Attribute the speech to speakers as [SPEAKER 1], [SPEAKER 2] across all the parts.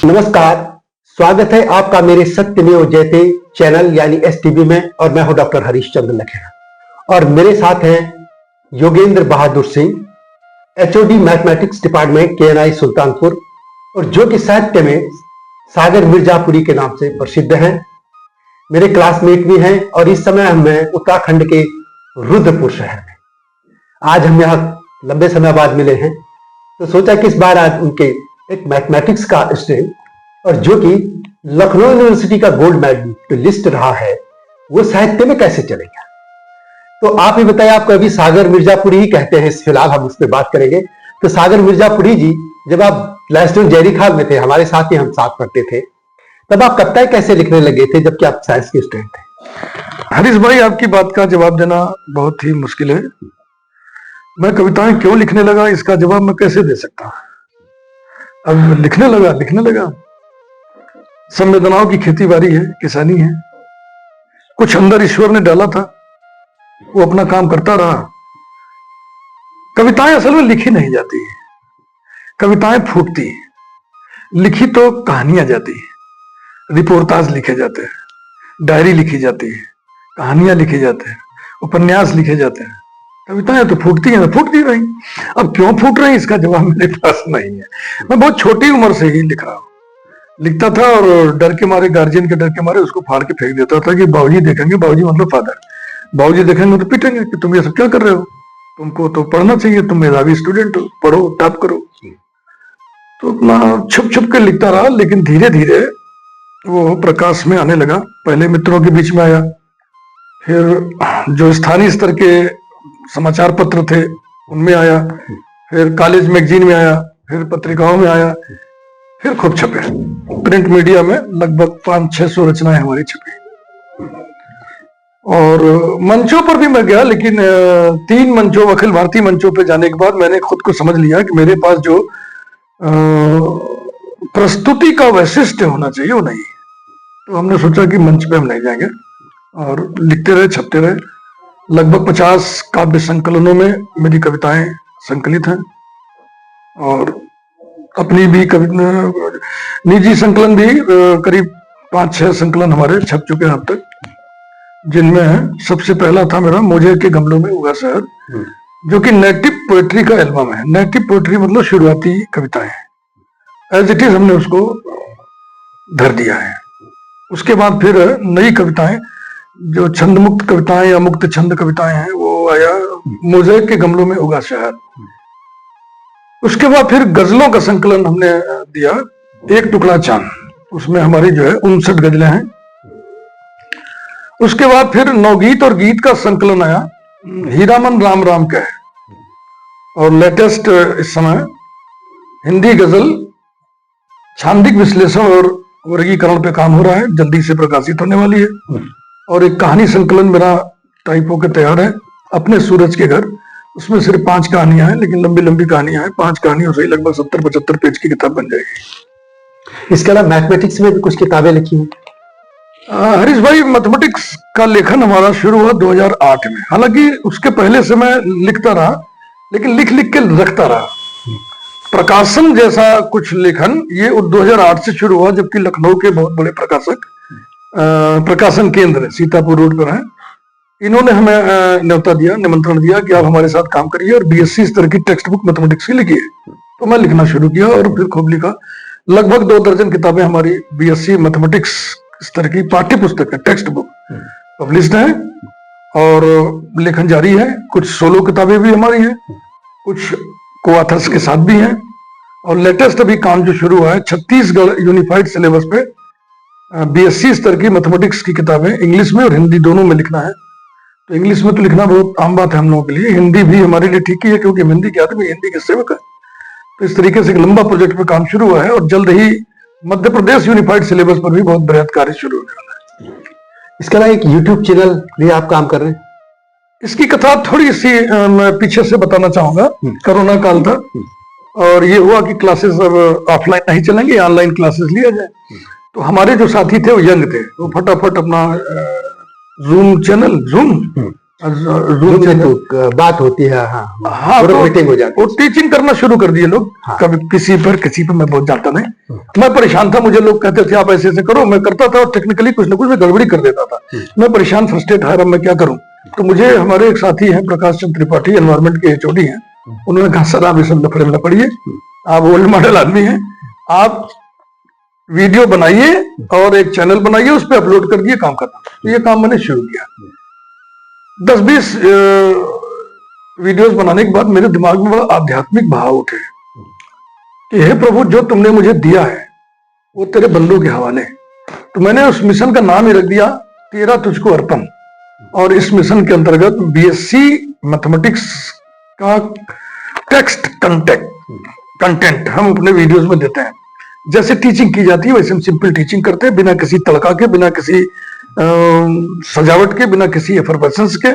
[SPEAKER 1] नमस्कार, स्वागत है आपका मेरे सत्यमेव जयते चैनल यानी STV में। और मैं हूं डॉक्टर हरीश चंद्र लखेड़ा और मेरे साथ हैं Yogendra Bahadur Singh, HOD mathematics department KNI Sultanpur, और जो कि साहित्य में सागर मिर्जापुरी के नाम से प्रसिद्ध हैं। मेरे क्लासमेट भी हैं और इस समय मैं उत्तराखंड के रुद्रपुर शहर में। आज हम यहाँ लंबे समय बाद मिले हैं तो सोचा कि इस बार आज उनके एक मैथमेटिक्स का स्टूडेंट और जो कि लखनऊ यूनिवर्सिटी का गोल्ड मेडलिस्ट रहा है वो साहित्य में कैसे चलेगा। तो आप ही बताइए, आपको अभी सागर मिर्जापुरी ही कहते हैं, फिलहाल हम उस पर बात करेंगे। तो सागर मिर्जापुरी जी, जब आप लाइस्टोन जैरी खाल में थे, हमारे साथ ही हम साथ पढ़ते थे, तब आप कविताएं कैसे लिखने लगे थे जबकि आप साइंस के स्टूडेंट थे?
[SPEAKER 2] हरीश भाई, आपकी बात का जवाब देना बहुत ही मुश्किल है। मैं कविताएं क्यों लिखने लगा इसका जवाब मैं कैसे दे सकता हूं। अब लिखने लगा संवेदनाओं की खेती बाड़ी है, किसानी है, कुछ अंदर ईश्वर ने डाला था, वो अपना काम करता रहा। कविताएं असल में लिखी नहीं जाती है, कविताएं फूटती है। लिखी तो कहानियां जाती है, रिपोर्टाज लिखे जाते हैं, डायरी लिखी जाती है, कहानियां लिखी जाते हैं, उपन्यास लिखे जाते हैं। कविताएं तो फूटती हैं, फूटती रही। अब क्यों फूट रही इसका जवाब मेरे पास नहीं है। मैं बहुत छोटी उम्र से ही लिखता था और डर के मारे, गार्जियन के डर के मारे उसको फाड़ के फेंक देता था कि बाबूजी देखेंगे, बाबूजी मतलब फादर, बाबूजी देखेंगे तो पीटेंगे कि तुम ये सब क्या कर रहे हो, तुमको तो पढ़ना चाहिए, तुम मेधावी स्टूडेंट हो, पढ़ो, टॉप करो। तो अपना छुप छुप के लिखता रहा, लेकिन धीरे धीरे वो प्रकाश में आने लगा। पहले मित्रों के बीच में आया, फिर जो स्थानीय स्तर के समाचार पत्र थे उनमें आया, फिर कॉलेज मैगजीन में आया, फिर पत्रिकाओं में आया, फिर खूब छपे। प्रिंट मीडिया में लगभग 500-600 रचनाएं हमारी छपी। और मंचों पर भी मैं गया, लेकिन 3 मंचों, अखिल भारतीय मंचों पे जाने के बाद मैंने खुद को समझ लिया कि मेरे पास जो प्रस्तुति का वैशिष्ट्य होना चाहिए वो नहीं। तो हमने सोचा कि मंच पे हम नहीं जाएंगे और लिखते रहे, छपते रहे। लगभग 50 काव्य संकलनों में मेरी कविताएं संकलित हैं और अपनी भी निजी संकलन भी करीब 5-6 संकलन हमारे छप चुके हैं अब तक, जिनमें सबसे पहला था मेरा मोजे के गमलों में उगा शहर, जो कि नेटिव पोएट्री का एल्बम है। नेटिव पोएट्री मतलब शुरुआती कविताएं, एज इट इज हमने उसको धर दिया है। उसके बाद फिर नई कविताएं, जो छंद मुक्त कविताएं या मुक्त छंद कविताएं हैं, वो आया मोज़ेक के गमलों में उगा शहर। उसके बाद फिर गजलों का संकलन हमने दिया, एक टुकड़ा चांद, उसमें हमारी जो है 59 गजलें हैं। उसके बाद फिर नवगीत और गीत का संकलन आया, हीरामन राम राम का है। और लेटेस्ट इस समय हिंदी गजल छांदिक विश्लेषण और वर्गीकरण पे काम हो रहा है, जल्दी से प्रकाशित होने वाली है। और एक कहानी संकलन मेरा टाइपो के तैयार है, अपने सूरज के घर। उसमें सिर्फ 5 कहानियां हैं, लेकिन लंबी लंबी कहानियां हैं। 5 कहानियों से लगभग 70-75 पेज की किताब बन जाएगी।
[SPEAKER 1] इसके अलावा मैथमेटिक्स में भी कुछ किताबें लिखी हैं?
[SPEAKER 2] हरीश भाई, मैथमेटिक्स का लेखन हमारा शुरू हुआ 2008 में। हालांकि उसके पहले से मैं लिखता रहा, लेकिन लिख लिख के रखता रहा। प्रकाशन जैसा कुछ लेखन ये 2008 से शुरू हुआ, जबकि लखनऊ के बहुत बड़े प्रकाशक प्रकाशन केंद्र सीतापुर रोड पर है, इन्होंने हमें न्योता दिया, निमंत्रण दिया कि आप हमारे साथ काम करिए और BSc स्तर की टेक्स्ट बुक मैथमेटिक्स की लिखिए। तो मैं लिखना शुरू किया और फिर खूब लिखा। लगभग 2 दर्जन किताबें हमारी BSc मैथमेटिक्स स्तर की पाठ्य पुस्तक है, टेक्स्ट बुक पब्लिश्ड है और लेखन जारी है। कुछ सोलो किताबें भी हमारी हैं, कुछ को ऑथर्स के साथ भी हैं। और लेटेस्ट अभी काम जो शुरू हुआ है, छत्तीसगढ़ यूनिफाइड सिलेबस पे BSc स्तर की मैथमेटिक्स की किताबें इंग्लिश में और हिंदी दोनों में लिखना है। तो इंग्लिश में तो लिखना बहुत आम बात है हम लोगों के लिए, हिंदी भी हमारे लिए ठीक ही है, क्योंकि हिंदी के आदमी, हिंदी के सेवक है। तो इस तरीके से एक लंबा प्रोजेक्ट पे काम शुरू हुआ है और जल्द ही मध्य प्रदेश यूनिफाइड सिलेबस पर भी बहुत बृहद कार्य शुरू होने वाला है।
[SPEAKER 1] इसके अलावा एक यूट्यूब चैनल भी आप काम कर रहे हैं?
[SPEAKER 2] इसकी कथा थोड़ी सी मैं पीछे से बताना चाहूंगा। कोरोना काल था और ये हुआ कि क्लासेस अब ऑफलाइन नहीं चलेंगे, ऑनलाइन क्लासेस लिया जाए। तो हमारे जो साथी थे वो यंग थे, वो फटाफट अपना जूम चैनल, जूम रूम
[SPEAKER 1] में तो बात होती है, हाँ
[SPEAKER 2] हाँ, तो
[SPEAKER 1] मीटिंग हो जाती
[SPEAKER 2] वो टीचिंग करना शुरू कर दिए लोग।
[SPEAKER 1] हाँ।
[SPEAKER 2] कभी किसी पर मैं बहुत जानता नहीं, मैं परेशान था। मुझे लोग कहते थे आप ऐसे ऐसे करो, मैं करता था और टेक्निकली कुछ ना कुछ मैं गड़बड़ी कर देता था। मैं परेशान, फ्रस्ट्रेट है, अब मैं क्या करूं। तो मुझे हमारे एक साथी हैं प्रकाश चंद्र त्रिपाठी, एनवायरमेंट के एचओडी हैं, उन्होंने कहा सर आप इस लफड़े में न पड़िए, आप ओल्ड मॉडल आदमी हैं, आप वीडियो बनाइए और एक चैनल बनाइए, उस पर अपलोड कर दिए, काम करना। तो ये काम मैंने शुरू किया। 10-20 वीडियोस बनाने के बाद मेरे दिमाग में बड़ा आध्यात्मिक भाव उठे कि हे प्रभु, जो तुमने मुझे दिया है वो तेरे बंदों के हवाले। तो मैंने उस मिशन का नाम ही रख दिया तेरा तुझको अर्पण। और इस मिशन के अंतर्गत बीएससी मैथमेटिक्स का टेक्स्ट कंटेंट हम अपने वीडियोस में देते हैं। जैसे टीचिंग की जाती है वैसे हम सिंपल टीचिंग करते हैं, बिना किसी तड़का के, बिना किसी सजावट के, बिना किसी एफर्वेसेंस के।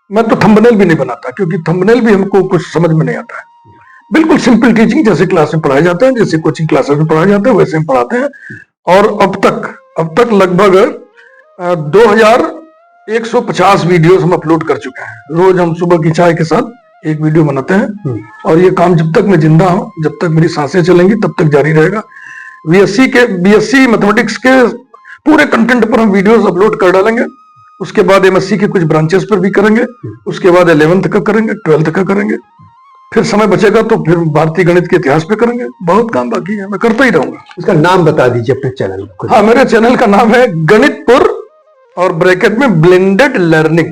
[SPEAKER 2] मैं तो थंबनेल भी नहीं बनाता, क्योंकि थंबनेल भी हमको कुछ समझ में नहीं आता है। बिल्कुल सिंपल टीचिंग, जैसे क्लास में पढ़ाया जाता है, जैसे कोचिंग क्लासेस में पढ़ाया जाता है, वैसे हम पढ़ाते हैं। और अब तक लगभग 2150 वीडियोस हम अपलोड कर चुके हैं। रोज हम सुबह की चाय के साथ एक वीडियो बनाते हैं, और ये काम जब तक मैं जिंदा हूं, जब तक मेरी सांसें चलेंगी, तब तक जारी रहेगा। बीएससी मैथमेटिक्स के पूरे कंटेंट पर हम वीडियोस अपलोड कर डालेंगे। उसके बाद एमएससी के कुछ ब्रांचेस पर भी करेंगे, उसके बाद 11th का करेंगे, 12th का करेंगे, फिर समय बचेगा तो फिर भारतीय गणित के इतिहास पे करेंगे। बहुत काम बाकी है, मैं करता ही रहूंगा।
[SPEAKER 1] इसका नाम बता दीजिए अपने चैनल को।
[SPEAKER 2] हाँ, मेरे चैनल का नाम है गणितपुर और ब्रैकेट में ब्लेंडेड लर्निंग।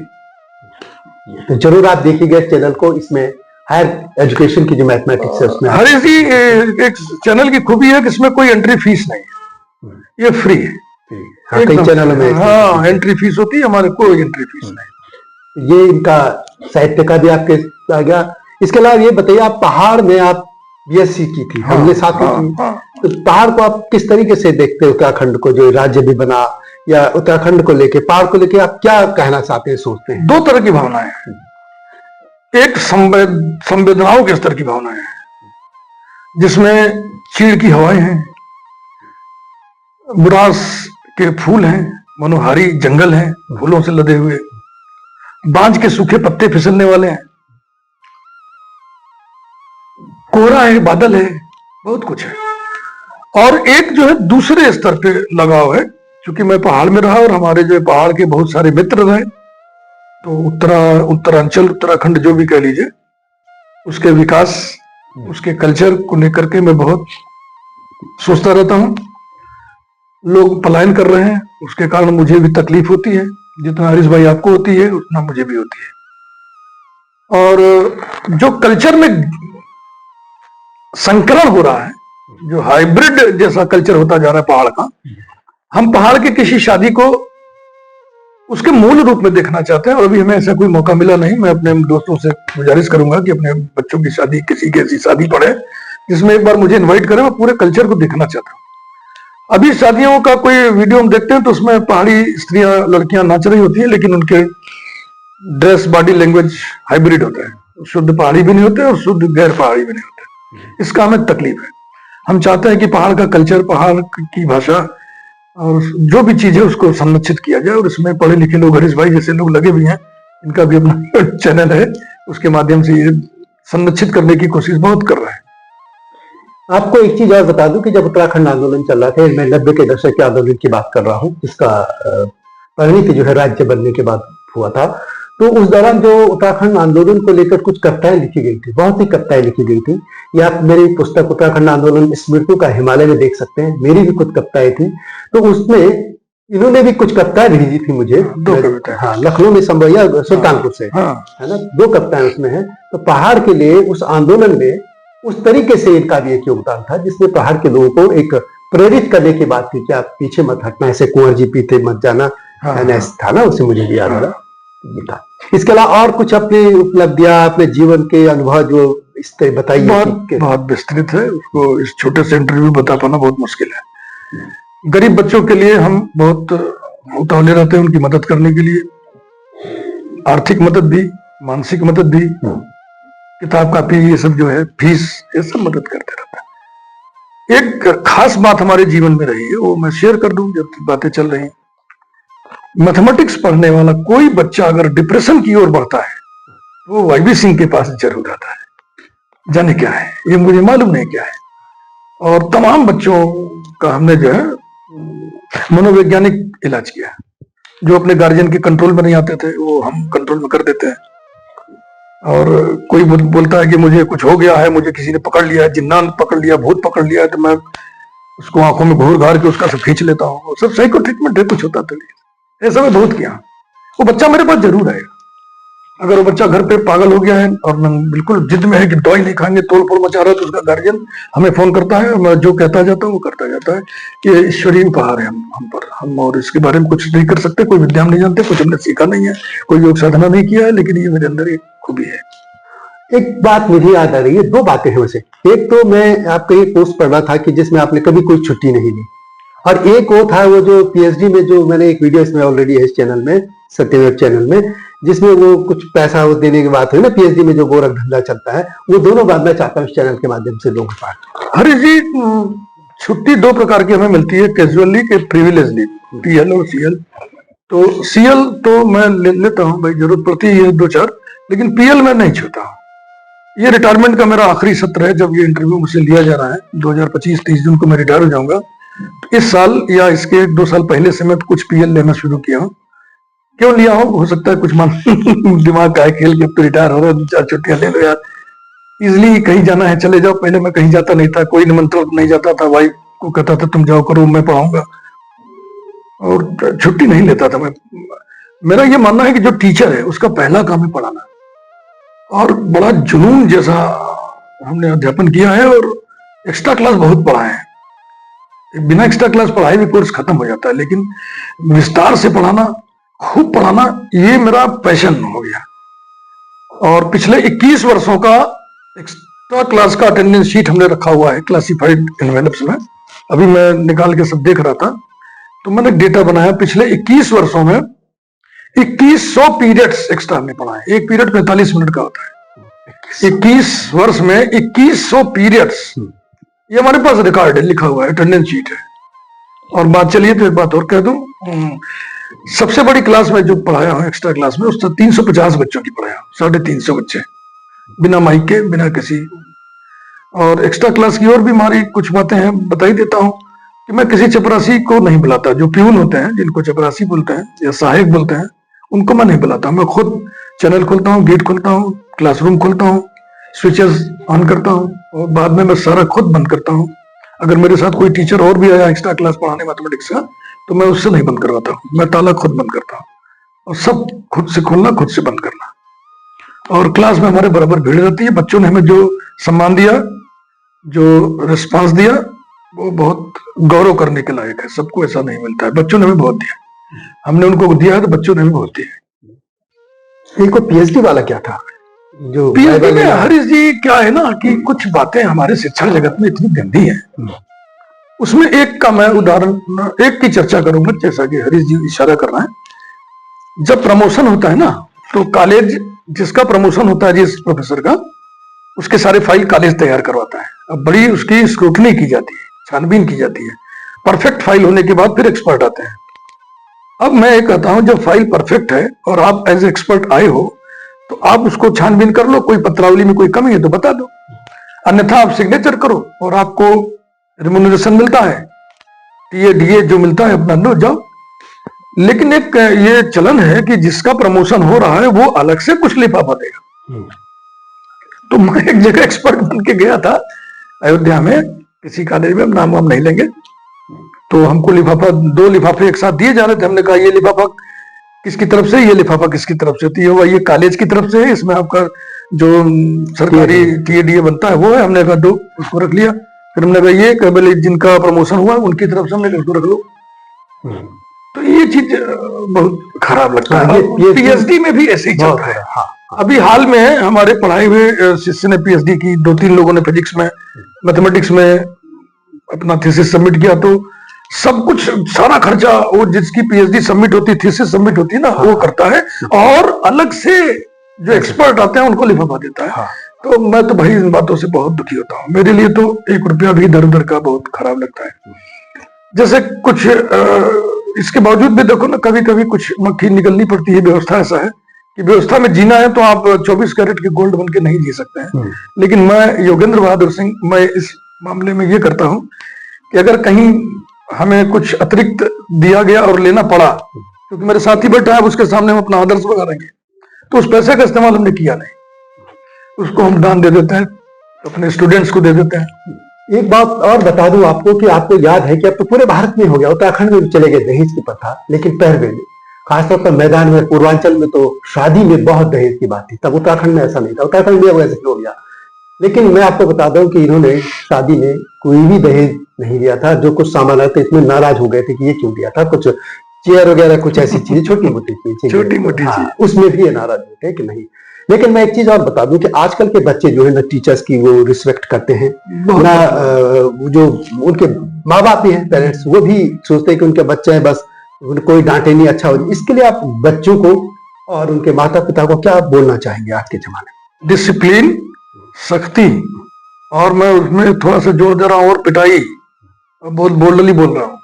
[SPEAKER 1] तो जरूर आप देखिएगा चैनल को। इसमें हायर एजुकेशन की जो मैथमेटिक्स है उसमें
[SPEAKER 2] हरी जी, एक चैनल की खूबी है कि इसमें कोई एंट्री फीस नहीं है, ये फ्री है।
[SPEAKER 1] हाँ, कई चैनलों में
[SPEAKER 2] हाँ एंट्री फीस होती है, हमारे कोई एंट्री फीस नहीं।
[SPEAKER 1] ये इनका साहित्य का भी आपके आ गया। इसके अलावा ये बताइए, आप पहाड़ में आप बीएससी की थी, हमने साथ में की। तो पहाड़ को आप किस तरीके से देखते हैं? उत्तराखंड को जो राज्य भी बना, या उत्तराखंड को लेके, पहाड़ को लेके आप क्या कहना चाहते हैं, सोचते हैं?
[SPEAKER 2] दो तरह की भावनाएं हैं। एक संवेदनाओं के स्तर की भावनाएं हैं, जिसमें चीड़ की हवाएं हैं, बुरास के फूल हैं, मनोहारी जंगल हैं फूलों से लदे हुए, बांज के सूखे पत्ते फिसलने वाले हैं, कोहरा है, बादल है, बहुत कुछ है। और एक जो है दूसरे स्तर पे लगाव है, क्योंकि मैं पहाड़ में रहा और हमारे जो पहाड़ के बहुत सारे मित्र रहे, तो उत्तरांचल, उत्तराखंड जो भी कह लीजिए, उसके विकास, उसके कल्चर को लेकर के मैं बहुत सोचता रहता हूं। लोग पलायन कर रहे हैं, उसके कारण मुझे भी तकलीफ होती है, जितना हरीश भाई आपको होती है उतना मुझे भी होती है। और जो कल्चर में संकरण हो रहा है, जो हाइब्रिड जैसा कल्चर होता जा रहा है पहाड़ का, हम पहाड़ की किसी शादी को उसके मूल रूप में देखना चाहते हैं, और अभी हमें ऐसा कोई मौका मिला नहीं। मैं अपने दोस्तों से गुजारिश करूंगा कि अपने बच्चों की शादी, किसी की ऐसी शादी पड़े जिसमें एक बार मुझे इनवाइट करें, मैं पूरे कल्चर को देखना चाहता हूँ। अभी शादियों का कोई वीडियो हम देखते हैं तो उसमें पहाड़ी स्त्रियां, लड़कियां नाच रही होती है, लेकिन उनके ड्रेस, बॉडी लैंग्वेज हाइब्रिड होता है, शुद्ध पहाड़ी भी नहीं होते और शुद्ध गैर पहाड़ी भी नहीं होते। इसका हमें तकलीफ है। हम चाहते हैं कि पहाड़ का कल्चर, पहाड़ की भाषा और जो भी चीज है उसको संरक्षित किया जाए, और इसमें पढ़े लिखे लोग, हरीश भाई जैसे लोग लगे भी हैं, इनका भी अपना चैनल है, उसके माध्यम से ये संरक्षित करने की कोशिश बहुत कर रहे हैं।
[SPEAKER 1] आपको एक चीज और बता दूं कि जब उत्तराखंड आंदोलन चल रहा था, मैं 90 के दशक के आंदोलन की बात कर रहा हूं, जिसका परिणति जो है राज्य बनने के बाद हुआ था, तो उस दौरान जो उत्तराखंड आंदोलन को लेकर कुछ कविताएं लिखी गई थी, बहुत ही कविताएं लिखी गई थी। ये आप मेरी पुस्तक उत्तराखंड आंदोलन स्मृतियों का हिमालय में देख सकते हैं, मेरी भी कुछ कविताएं थी। तो उसमें इन्होंने भी कुछ कविताएं भेजी थी मुझे,
[SPEAKER 2] 2 कविताएं।
[SPEAKER 1] हाँ, लखनऊ में संभैया सुल्तानपुर से, है ना, 2 कविताएं उसमें है। तो पहाड़ के लिए उस आंदोलन में उस तरीके से इनका भी एक योगदान था, जिसमें पहाड़ के लोगों को एक प्रेरित करने की बात थी कि आप पीछे मत हटना, ऐसे कुंवर जी पीते मत जाना, था ना, उसे मुझे भी याद आ रहा ये था। इसके अलावा और कुछ अपनी उपलब्धियां, अपने जीवन के अनुभव जो इस तरह बताइए।
[SPEAKER 2] बहुत विस्तृत है, उसको इस छोटे से इंटरव्यू बता पाना बहुत मुश्किल है। गरीब बच्चों के लिए हम बहुत उतावले रहते हैं, उनकी मदद करने के लिए, आर्थिक मदद भी, मानसिक मदद भी, किताब कापी, ये सब जो है, फीस, ये सब मदद करते रहता है। एक खास बात हमारे जीवन में रही है, वो मैं शेयर कर दूं जब बातें चल रही हैं। मैथमेटिक्स पढ़ने वाला कोई बच्चा अगर डिप्रेशन की ओर बढ़ता है तो वो वाईबी सिंह के पास जरूर आता है। जाने क्या है, ये मुझे मालूम नहीं क्या है। और तमाम बच्चों का हमने जो है मनोवैज्ञानिक इलाज किया, जो अपने गार्जियन के कंट्रोल में नहीं आते थे वो हम कंट्रोल में कर देते हैं। और कोई बोलता है कि मुझे कुछ हो गया है, मुझे किसी ने पकड़ लिया है, जिन्नान पकड़ लिया, भूत पकड़ लिया है, तो मैं उसको आंखों में घूर घार के उसका सब खींच लेता हूँ। वो सब साइको ट्रीटमेंट है, कुछ होता तो नहीं। ऐसा मैं बहुत किया। वो बच्चा मेरे पास जरूर आएगा। अगर वो बच्चा घर पे पागल हो गया है और बिल्कुल जिद में है कि दवाई नहीं खाएंगे, तोड़ फोड़ मचा रहा है, तो उसका गार्जियन हमें फोन करता है, मैं जो कहता जाता हूँ वो करता जाता है। ये ईश्वरीय उपहार है हम पर, हम और इसके बारे में कुछ नहीं कर सकते, कोई विद्या नहीं जानते, कुछ हमने सीखा नहीं है, कोई योग साधना नहीं किया है, लेकिन ये मेरे अंदर एक खूबी है।
[SPEAKER 1] एक बात मुझे याद आ रही है, दो बातें हैं वैसे। एक तो मैं आपका ये पोस्ट पढ़ रहा था कि जिसमें आपने कभी कोई छुट्टी नहीं ली, और एक वो था वो जो पीएचडी में, जो मैंने एक वीडियो इसमें ऑलरेडी है इस चैनल में, सत्यवेद चैनल में, जिसमें वो कुछ पैसा वो देने की बात हुई ना, पीएचडी में जो गोरख धंधा चलता है, वो दोनों बात मैं चाहता हूँ इस चैनल के माध्यम से लोगों के पास।
[SPEAKER 2] हरी जी, छुट्टी दो प्रकार की हमें मिलती है, कैजुअली के प्रिविलेजली, पीएल और सीएल। तो सीएल तो मैं लेता हूँ भाई, जरूरत पड़ती है 2-4, लेकिन पीएल मैं नहीं छूता हूँ। ये रिटायरमेंट का मेरा आखिरी सत्र है, जब ये इंटरव्यू मुझसे लिया जा रहा है 2025 30 जून को मैं रिटायर हो जाऊंगा। तो इस साल या इसके 1-2 साल पहले से मैं कुछ पीएल लेना शुरू किया हूँ। क्यों लिया हूँ, हो सकता है कुछ मन दिमाग का है खेल के, अब तो रिटायर हो रहा है, 2-4 छुट्टियां ले लो यार, इजिली कहीं जाना है चले जाओ। पहले मैं कहीं जाता नहीं था, कोई निमंत्रण नहीं जाता था, वाइफ को कहता था तुम जाओ करो, मैं पढ़ाऊंगा, और छुट्टी नहीं लेता था मैं। मेरा ये मानना है कि जो टीचर है उसका पहला काम है पढ़ाना, और बड़ा जुनून जैसा हमने अध्यापन किया है, और एक्स्ट्रा क्लास बहुत पढ़ाए हैं। बिना एक्स्ट्रा क्लास पढ़ाए भी कोर्स खत्म हो जाता है, लेकिन विस्तार से पढ़ाना, खूब पढ़ाना, ये मेरा पैशन हो गया। और पिछले 21 वर्षों का एक्स्ट्रा क्लास का अटेंडेंस शीट हमने रखा हुआ है क्लासिफाइड एनवेलप्स में। अभी मैं निकाल के सब देख रहा था, तो मैंने डेटा बनाया, पिछले 21 वर्षों में 2100 पीरियड्स एक्स्ट्रा हमने पढ़ाए। एक पीरियड 45 मिनट का होता है, 21 वर्ष में 2100 पीरियड्स, ये हमारे पास रिकॉर्ड है, लिखा हुआ है, अटेंडेंस शीट है। और बात चलिए तो एक बात और कह दूं, सबसे बड़ी क्लास में जो पढ़ाया हूं एक्स्ट्रा क्लास में, उससे 350 बच्चों की पढ़ाया, 350 बच्चे, बिना माइक के, बिना किसी। और एक्स्ट्रा क्लास की और भी हमारी कुछ बातें हैं, बता ही देता हूं कि मैं किसी चपरासी को नहीं बुलाता। जो प्यून होते हैं, जिनको चपरासी बोलते हैं या सहायक बोलते हैं, उनको मैं नहीं बुलाता। मैं खुद चैनल खोलता हूँ, गेट खोलता हूँ, क्लासरूम खोलता हूँ, स्विचेस ऑन करता हूँ, और बाद में मैं सारा खुद बंद करता हूँ। अगर मेरे साथ कोई टीचर और भी आया एक्स्ट्रा क्लास पढ़ाने मैथमेटिक्स का, तो मैं उससे नहीं बंद करवाता हूँ, मैं ताला खुद बंद करता हूँ। और सब खुद से खोलना, खुद से बंद करना। और क्लास में हमारे बराबर भीड़ रहती है। बच्चों ने हमें जो सम्मान दिया, जो रिस्पांस दिया, वो बहुत गौरव करने के लायक है। सबको ऐसा नहीं मिलता है, बच्चों ने हमें बहुत दिया, हमने उनको दिया है, तो बच्चों ने हमें बहुत दिया।
[SPEAKER 1] एक पीएचडी वाला क्या था, जो
[SPEAKER 2] पीएचडी में हरीश जी क्या है ना, कि कुछ बातें हमारे शिक्षा जगत में इतनी गंदी है, उसमें एक का मैं उदाहरण, एक की चर्चा करूंगा, जैसा कि हरीश जी इशारा कर रहे हैं। जब प्रमोशन होता है ना, तो कॉलेज, जिसका प्रमोशन होता है जिस प्रोफेसर का, उसके सारे फाइल कॉलेज तैयार करवाता है। अब बड़ी उसकी स्क्रूटनी की जाती है, छानबीन की जाती है। परफेक्ट फाइल होने के बाद फिर एक्सपर्ट आते हैं। अब मैं ये कहता हूं, जब फाइल परफेक्ट है और आप एज एक्सपर्ट आए हो, तो आप उसको छानबीन कर लो, कोई पत्रावली में कोई कमी है तो बता दो, अन्यथा आप सिग्नेचर करो और आपको रिम्यूनरेशन मिलता है, टीए डीए जो मिलता है अपना लो जाओ। लेकिन एक ये चलन है कि जिसका प्रमोशन हो रहा है वो अलग से कुछ लिफाफा देगा। तो मैं एक जगह एक्सपर्ट बन के गया था अयोध्या में, किसी कॉलेज में, नाम वाम नहीं लेंगे। तो हमको लिफाफा, 2 लिफाफे एक साथ दिए जा रहे थे। हमने कहा ये लिफाफा किसकी तरफ से, ये लिफाफा किसकी तरफ से? तो ये हुआ ये कॉलेज की तरफ से है, इसमें आपका जो सरकारी टीएडीए बनता है वो है। हमने कहा दो, उसको रख लिया। फिर हमने कहा ये केवल जिनका प्रमोशन हुआ उनकी तरफ से, हमने उसको रख लो। तो ये चीज बहुत खराब लगता है। पीएचडी में भी ऐसे ही चल रहा है। हाँ। अभी हाल में हमारे पढ़ाए हुए शिष्य ने पीएचडी की, 2-3 लोगों ने फिजिक्स में, मैथमेटिक्स में अपना थीसिस सबमिट किया। तो सब कुछ, सारा खर्चा वो जिसकी पीएचडी सबमिट होती, थीसिस सबमिट होती है ना, वो करता है, और अलग से जो एक्सपर्ट आते हैं उनको लिफाफा देता है। तो मैं तो भाई इन बातों से बहुत दुखी होता हूँ। मेरे लिए तो 1 रुपया भी दर दर का बहुत खराब लगता है। जैसे कुछ इसके बावजूद भी देखो ना, कभी कभी कुछ मक्खी निकलनी पड़ती है। व्यवस्था ऐसा है कि व्यवस्था में जीना है तो आप 24 कैरेट के गोल्ड बन के नहीं जी सकते हैं। लेकिन मैं योगेंद्र बहादुर सिंह, मैं इस मामले में ये करता हूं कि अगर कहीं हमें कुछ अतिरिक्त दिया गया और लेना पड़ा, क्योंकि मेरे साथी बैठा है, उसके सामने हम अपना आदर्श बगाएंगे, तो उस पैसे का इस्तेमाल हमने किया नहीं, उसको हम दान दे देते हैं, अपने स्टूडेंट्स को दे देते हैं।
[SPEAKER 1] एक बात और बता दूं आपको कि आपको याद है कि अब तो पूरे भारत में हो गया, उत्तराखंड में भी चले गए दहेज की प्रथा, लेकिन पहले में खासतौर पर मैदान में, पूर्वांचल में तो शादी में बहुत दहेज की बात थी। तब उत्तराखंड में ऐसा नहीं था, उत्तराखंड में वैसे हो गया। लेकिन मैं आपको बता दूं कि इन्होंने शादी में कोई भी दहेज नहीं दिया था। जो कुछ सामान आते इसमें नाराज हो गए थे कि ये क्यों दिया था, कुछ चेयर वगैरह कुछ ऐसी चीजें छोटी मोटी चीजें,
[SPEAKER 2] छोटी मोटी चीज,
[SPEAKER 1] उसमें भी ये नाराज होते कि नहीं। लेकिन मैं एक चीज और बता दूं कि आजकल के बच्चे जो है ना, टीचर्स की वो रिस्पेक्ट करते हैं ना, जो उनके माँ बाप भी हैं, पेरेंट्स, वो भी सोचते हैं कि उनके बच्चे हैं, बस कोई डांटे नहीं, अच्छा हो। इसके लिए आप बच्चों को और उनके माता पिता को क्या बोलना चाहेंगे आज के जमाने में?
[SPEAKER 2] डिसिप्लिन, सख्ती, और मैं उसमें थोड़ा सा जोर दे रहा हूं, और पिटाई, बहुत बोल्डली बोल रहा हूं,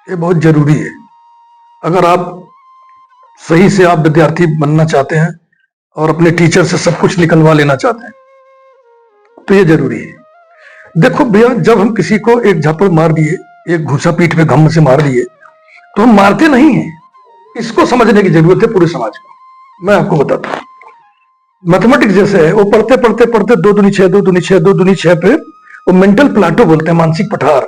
[SPEAKER 2] ये बहुत जरूरी है। अगर आप सही से आप विद्यार्थी बनना चाहते हैं और अपने टीचर से सब कुछ निकलवा लेना चाहते हैं तो ये जरूरी है। देखो भैया, जब हम किसी को एक झापड़ मार दिए, एक घूसा पीठ पे घम से मार दिए, तो हम मारते नहीं हैं। इसको समझने की जरूरत है पूरे समाज को। मैं आपको बताता हूं, मैथमेटिक्स जैसे है, वो पढ़ते पढ़ते पढ़ते 2 दूनी 6, 2 दूनी 6, 2 दूनी 6 पे वो मेंटल प्लाटो बोलते हैं, मानसिक पठार,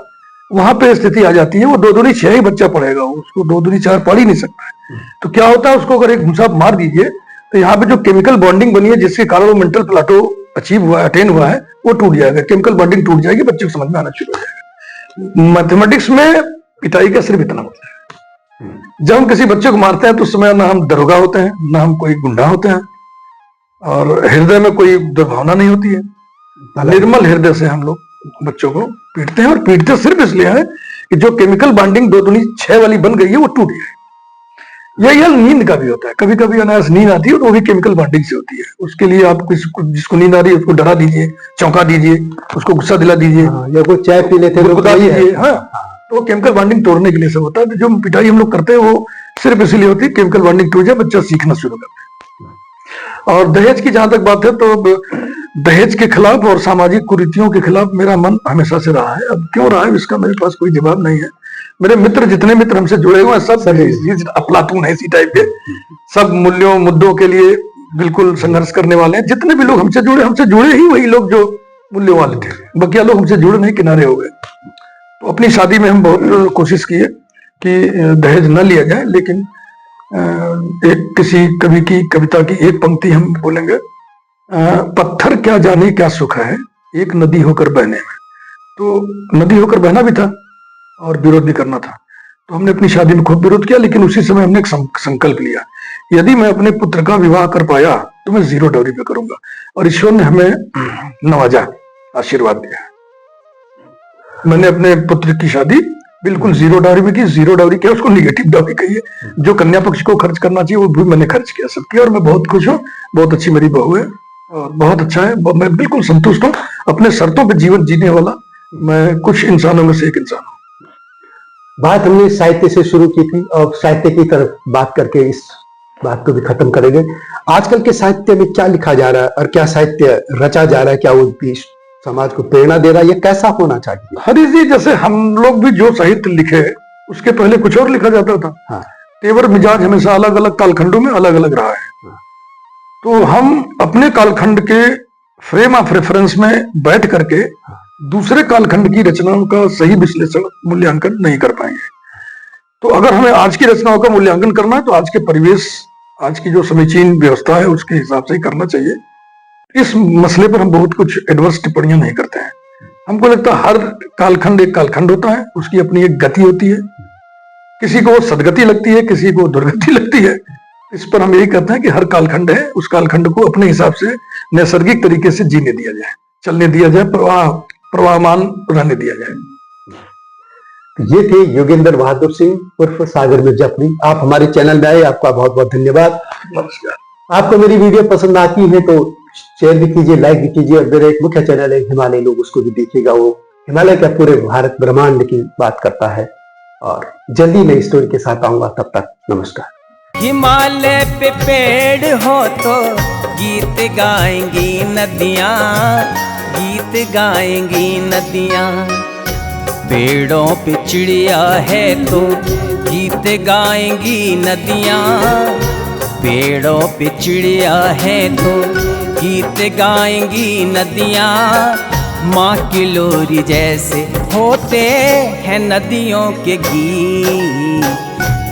[SPEAKER 2] वहां पे स्थिति आ जाती है। वो 2 दूनी 6 ही बच्चा पढ़ेगा, उसको 2 दूनी 4 पढ़ ही नहीं सकता है। तो क्या होता है, उसको अगर एक घूसा मार दीजिए तो यहाँ पे जो केमिकल बॉन्डिंग बनी है, जिसके कारण वो मेंटल प्लाटो अचीव हुआ, अटेन हुआ है, वो टूट जाएगा, केमिकल बॉन्डिंग टूट जाएगी, बच्चे को समझ में आना शुरू हो जाएगा। मैथमेटिक्स में पिटाई का सिर्फ इतना होता है, जब हम किसी बच्चे को मारते हैं तो उस समय ना हम दरोगा होते हैं, ना हम कोई गुंडा होते हैं, और हृदय में कोई दुर्भावना नहीं होती है। निर्मल हृदय से हम लोग बच्चों को पीटते हैं, और पीटते सिर्फ इसलिए है कि जो केमिकल बॉन्डिंग 2 दूनी 6 वाली बन गई है वो टूट जाए। यही हाल नींद का भी होता है, कभी कभी अनायास नींद आती है तो वो भी केमिकल बॉन्डिंग से होती है। उसके लिए आप जिसको नींद आ रही है उसको डरा दीजिए, चौंका दीजिए, उसको गुस्सा दिला दीजिए,
[SPEAKER 1] या कोई चाय पी लेते हैं
[SPEAKER 2] बता दीजिए। हाँ, तो केमिकल बॉन्डिंग तोड़ने के लिए सब होता है। जो पिटाई हम लोग करते हैं वो सिर्फ इसीलिए होती है, केमिकल बॉन्डिंग टूट जाए, बच्चा सीखना शुरू करता है। और दहेज की जहां तक बात है, तो दहेज के खिलाफ और सामाजिक कुरीतियों के खिलाफ मेरा मन हमेशा से रहा है। अब क्यों रहा है इसका मेरे पास कोई जवाब नहीं है। मेरे मित्र, जितने मित्र हमसे जुड़े हुए हैं, सब अफलातून है, इसी टाइप के, सब मूल्यों मुद्दों के लिए बिल्कुल संघर्ष करने वाले हैं। जितने भी लोग हमसे जुड़े ही वही लोग जो मूल्यों वाले थे, बकिया लोग हमसे जुड़े नहीं, किनारे हो गए। तो अपनी शादी में हम बहुत कोशिश किए कि दहेज न लिया जाए, लेकिन एक किसी कवि की कविता की एक पंक्ति हम बोलेंगे, पत्थर क्या जाने क्या सुख है एक नदी होकर बहने में। तो नदी होकर बहना भी था और विरोध भी करना था। तो हमने अपनी शादी में खूब विरोध किया, लेकिन उसी समय हमने एक संकल्प लिया, यदि मैं अपने पुत्र का विवाह कर पाया तो मैं 0 डाउरी पे करूंगा। और ईश्वर ने हमें नवाजा, आशीर्वाद दिया। मैंने अपने पुत्र की शादी बिल्कुल 0 डाउरी में की। 0 डाउरी क्या, उसको निगेटिव डाउरी कहिए, जो कन्या पक्ष को खर्च करना चाहिए वो भी मैंने खर्च किया, सब किया। और मैं बहुत खुश हूँ, बहुत अच्छी मेरी बहू है और बहुत अच्छा है, मैं बिल्कुल संतुष्ट हूँ। अपने शर्तों पर जीवन जीने वाला मैं कुछ इंसानों में से एक इंसान हूँ।
[SPEAKER 1] बात हमने साहित्य से शुरू की थी और साहित्य की तरफ बात करके इस बात को भी खत्म करेंगे। आजकल के साहित्य में क्या लिखा जा रहा है और क्या साहित्य रचा जा रहा है, क्या वो भी समाज को प्रेरणा दे रहा है, ये कैसा होना चाहिए?
[SPEAKER 2] हरीश जी, जैसे हम लोग भी जो साहित्य लिखे उसके पहले कुछ और लिखा जाता था।
[SPEAKER 1] हाँ।
[SPEAKER 2] तेवर मिजाज हमेशा अलग अलग कालखंडों में अलग अलग रहा है।
[SPEAKER 1] हाँ।
[SPEAKER 2] तो हम अपने कालखंड के फ्रेम ऑफ रेफरेंस में बैठ करके दूसरे कालखंड की रचनाओं का सही विश्लेषण, मूल्यांकन नहीं कर पाएंगे। तो अगर हमें आज की रचनाओं का मूल्यांकन करना है तो आज के परिवेश, आज की जो समीचीन व्यवस्था है उसके हिसाब से ही करना चाहिए। इस मसले पर हम बहुत कुछ एडवर्स टिप्पणियां नहीं करते हैं। हमको लगता है हर कालखंड एक कालखंड होता है, उसकी अपनी एक गति होती है। किसी को सदगति लगती है, किसी को दुर्गति लगती है। इस पर हम यही कहते हैं कि हर कालखंड है, उस कालखंड को अपने हिसाब से नैसर्गिक तरीके से जीने दिया जाए, चलने दिया जाए, प्रवाहमान रहने दिया जाए।
[SPEAKER 1] ये थे योगेंद्र बहादुर सिंह उर्फ सागर मिर्जापुरी। आप हमारे चैनल में आए, आपका बहुत बहुत धन्यवाद।
[SPEAKER 2] नमस्कार।
[SPEAKER 1] आपको मेरी वीडियो पसंद आती है तो शेयर भी कीजिए, लाइक भी कीजिए। और मेरा एक मुख्य चैनल है हिमालय लोग, उसको भी देखिएगा। वो हिमालय का पूरे भारत ब्रह्मांड की बात करता है। और जल्दी नई स्टोरी के साथ आऊंगा। तब तक नमस्कार।
[SPEAKER 3] हिमालय पे पेड़ हो तो गीत गाएंगी नदियाँ, गीत गाएंगी नदियाँ। पेड़ों पे चिड़िया है तो गीत गाएंगी नदियाँ, पेड़ों पे चिड़िया है तो गीत गाएंगी नदियाँ। माँ की लोरी जैसे होते हैं नदियों के गीत।